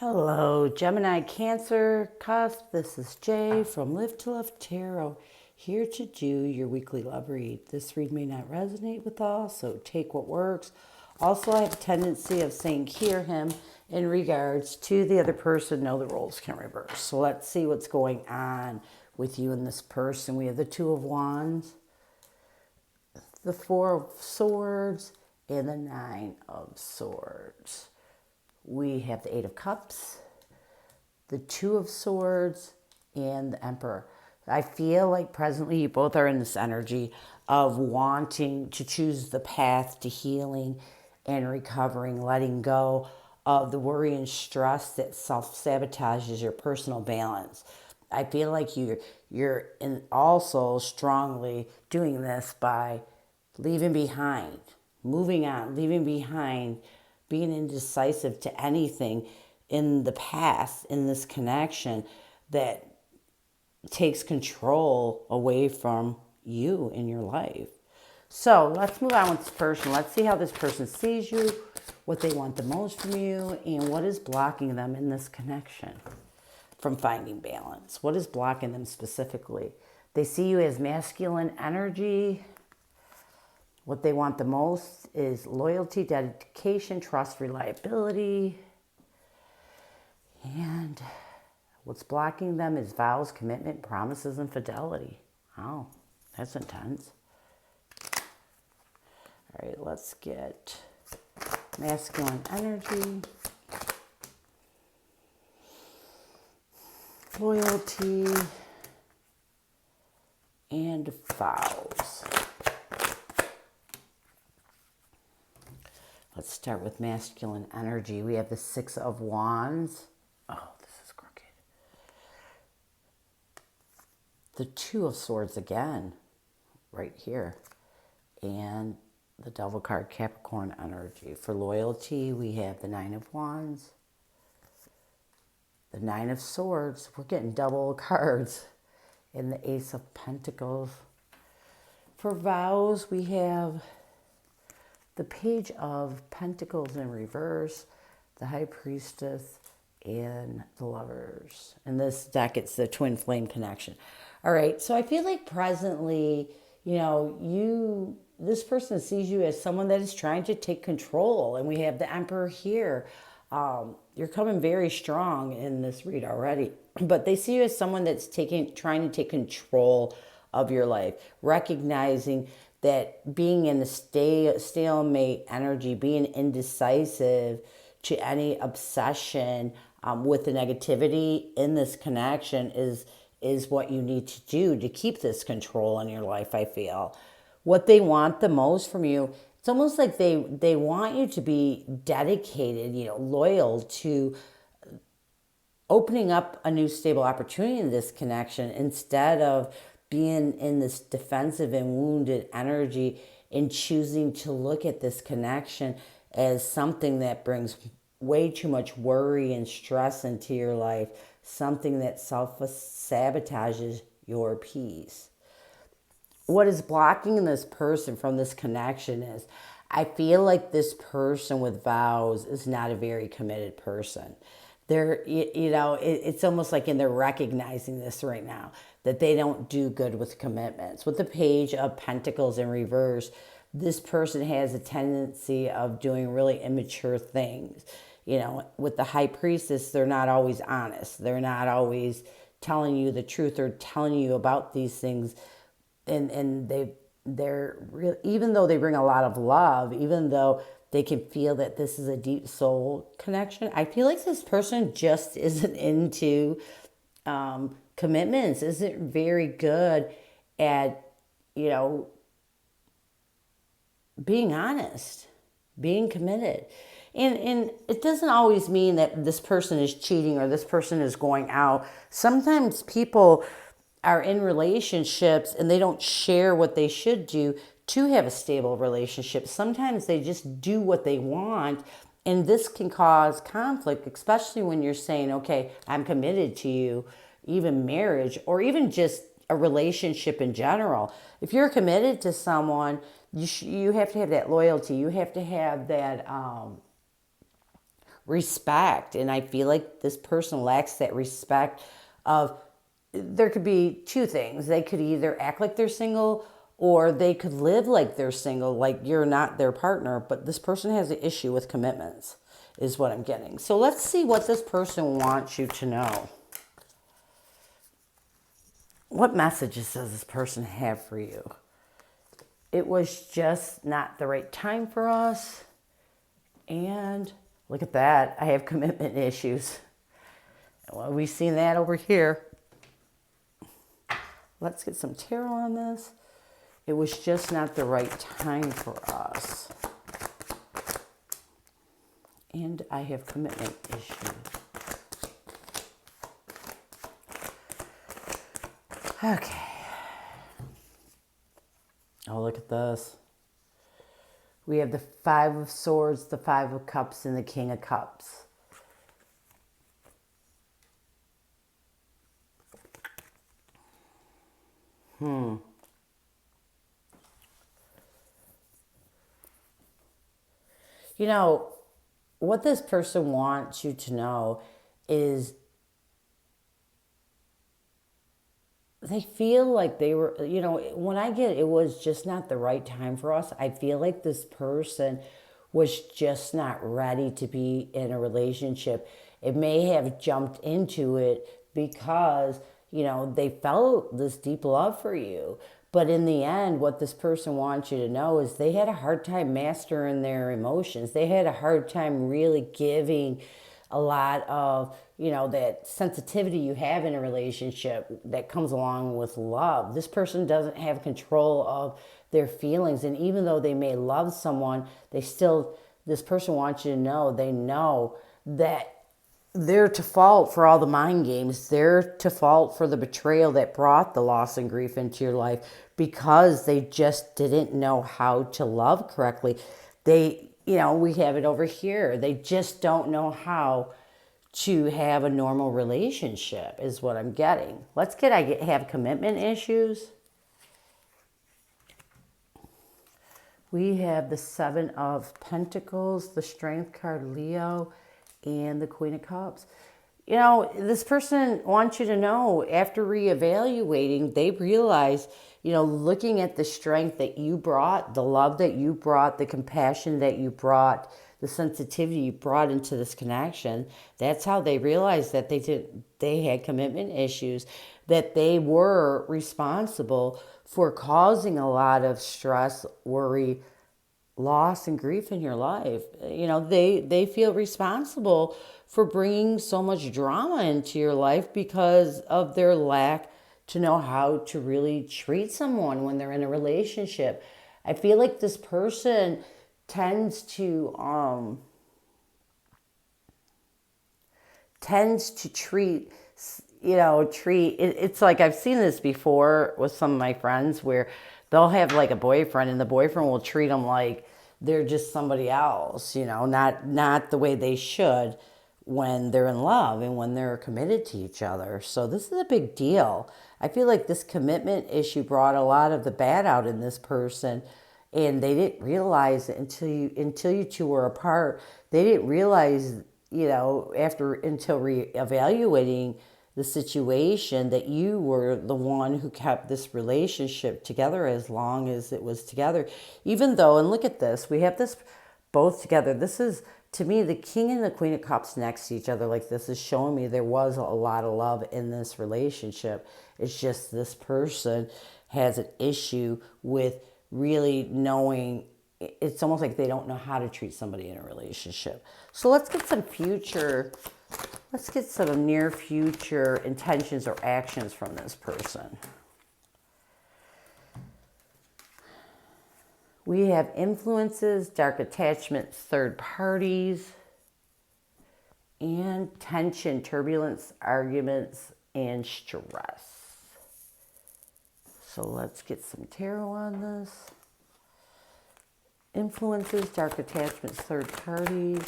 Hello, Gemini Cancer cusp. This is Jay from Live to Love Tarot, here to do your weekly love read. This read may not resonate with all, so take what works. Also, I have a tendency of saying hear him in regards to the other person. No, the roles can reverse. So let's see what's going on with you and this person. We have the Two of Wands, the Four of Swords, and the Nine of Swords. We have the Eight of Cups, the Two of Swords, and the Emperor. I feel like presently you both are in this energy of wanting to choose the path to healing and recovering, letting go of the worry and stress that self-sabotages your personal balance. I feel like you're also strongly doing this by leaving behind, moving on, leaving behind, being indecisive to anything in the past, in this connection that takes control away from you in your life. So let's move on with this person. Let's see how this person sees you, what they want the most from you, and what is blocking them in this connection from finding balance. What is blocking them specifically? They see you as masculine energy. What they want the most is loyalty, dedication, trust, reliability. And what's blocking them is vows, commitment, promises, and fidelity. Oh, that's intense. All right, let's get masculine energy, loyalty, and vows. Let's start with masculine energy. We have the Six of Wands. Oh, this is crooked. The Two of Swords again, right here. And the Devil card, Capricorn energy. For loyalty, we have the Nine of Wands, the Nine of Swords. We're getting double cards. And the Ace of Pentacles. For vows, we have the Page of Pentacles in reverse, the High Priestess, and the Lovers. In this deck, it's the Twin Flame connection. All right, so I feel like presently, this person sees you as someone that is trying to take control, and we have the Emperor here. You're coming very strong in this read already, but they see you as someone that's trying to take control of your life, recognizing that being in the stalemate energy, being indecisive to any obsession with the negativity in this connection is what you need to do to keep this control in your life, I feel. What they want the most from you, it's almost like they want you to be dedicated, loyal to opening up a new stable opportunity in this connection instead of being in this defensive and wounded energy and choosing to look at this connection as something that brings way too much worry and stress into your life, something that self-sabotages your peace. What is blocking this person from this connection is I feel like this person with vows is not a very committed person. It's almost like they're recognizing this right now, that they don't do good with commitments. With the Page of Pentacles in reverse, this person has a tendency of doing really immature things. With the High Priestess, they're not always honest. They're not always telling you the truth or telling you about these things. And they're real, even though they bring a lot of love, even though they can feel that this is a deep soul connection, I feel like this person just isn't into commitments, isn't very good at, being honest, being committed. And it doesn't always mean that this person is cheating or this person is going out. Sometimes people are in relationships and they don't share what they should do to have a stable relationship. Sometimes they just do what they want, and this can cause conflict, especially when you're saying, okay, I'm committed to you, even marriage, or even just a relationship in general. If you're committed to someone, you have to have that loyalty. You have to have that respect. And I feel like this person lacks that respect of, there could be two things. They could either act like they're single, or they could live like they're single, like you're not their partner, but this person has an issue with commitments, is what I'm getting. So let's see what this person wants you to know. What messages does this person have for you? It was just not the right time for us. And look at that. I have commitment issues. Well, we've seen that over here. Let's get some tarot on this. It was just not the right time for us. And I have commitment issues. Okay. Oh, look at this. We have the Five of Swords, the Five of Cups, and the King of Cups. You know, what this person wants you to know is they feel like they were, when I get it was just not the right time for us, I feel like this person was just not ready to be in a relationship. It may have jumped into it because, they felt this deep love for you. But in the end, what this person wants you to know is they had a hard time mastering their emotions. They had a hard time really giving a lot of, that sensitivity you have in a relationship that comes along with love. This person doesn't have control of their feelings. And even though they may love someone, this person wants you to know, they know that they're to fault for all the mind games. They're to fault for the betrayal that brought the loss and grief into your life, because they just didn't know how to love correctly. We have it over here. They just don't know how to have a normal relationship, is what I'm getting. I have commitment issues. We have the Seven of Pentacles, the Strength card, Leo, and the Queen of Cups. This person wants you to know, after reevaluating, they realize, looking at the strength that you brought, the love that you brought, the compassion that you brought, the sensitivity you brought into this connection, that's how they realized that they had commitment issues, that they were responsible for causing a lot of stress, worry, loss, and grief in your life. They feel responsible for bringing so much drama into your life because of their lack to know how to really treat someone when they're in a relationship. I feel like this person tends to treat it's like, I've seen this before with some of my friends, where they'll have like a boyfriend, and the boyfriend will treat them like they're just somebody else, not the way they should when they're in love and when they're committed to each other. So this is a big deal. I feel like this commitment issue brought a lot of the bad out in this person, and they didn't realize it until you two were apart. They didn't realize, until reevaluating the situation, that you were the one who kept this relationship together as long as it was together. Even though, and look at this, we have this both together. This is, to me, the King and the Queen of Cups next to each other like this is showing me there was a lot of love in this relationship. It's just this person has an issue with really knowing. It's almost like they don't know how to treat somebody in a relationship. So let's get some near future intentions or actions from this person. We have influences, dark attachments, third parties, and tension, turbulence, arguments, and stress. So let's get some tarot on this. Influences, dark attachments, third parties.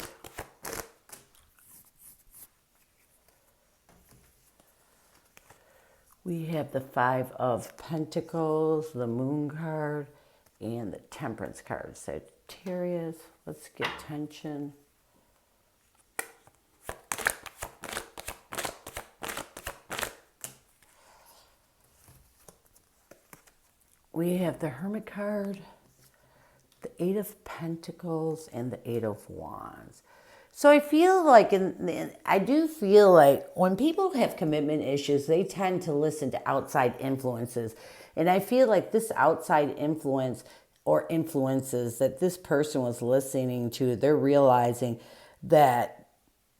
We have the Five of Pentacles, the Moon card, and the Temperance card. Sagittarius. Let's get tension. we have the Hermit card, the Eight of Pentacles, and the Eight of Wands. So I feel like, I do feel like when people have commitment issues, they tend to listen to outside influences. And I feel like this outside influence or influences that this person was listening to, they're realizing that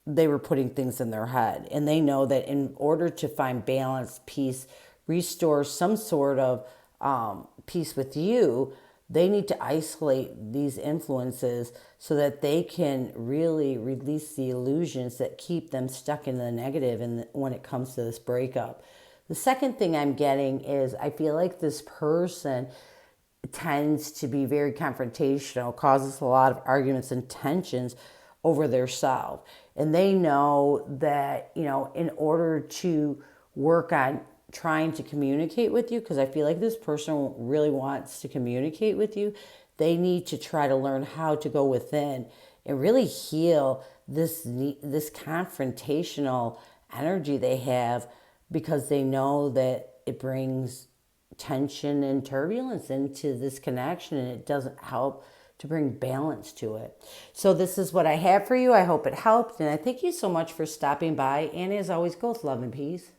they were putting things in their head. And they know that in order to find balance, peace, restore some sort of peace with you, they need to isolate these influences so that they can really release the illusions that keep them stuck in the negative and when it comes to this breakup. The second thing I'm getting is I feel like this person tends to be very confrontational, causes a lot of arguments and tensions over their self. And they know that, in order to work on trying to communicate with you, because I feel like this person really wants to communicate with you, they need to try to learn how to go within and really heal this confrontational energy they have, because they know that it brings tension and turbulence into this connection, and it doesn't help to bring balance to it. So this is what I have for you. I hope it helped, and I thank you so much for stopping by, and as always, go with love and peace.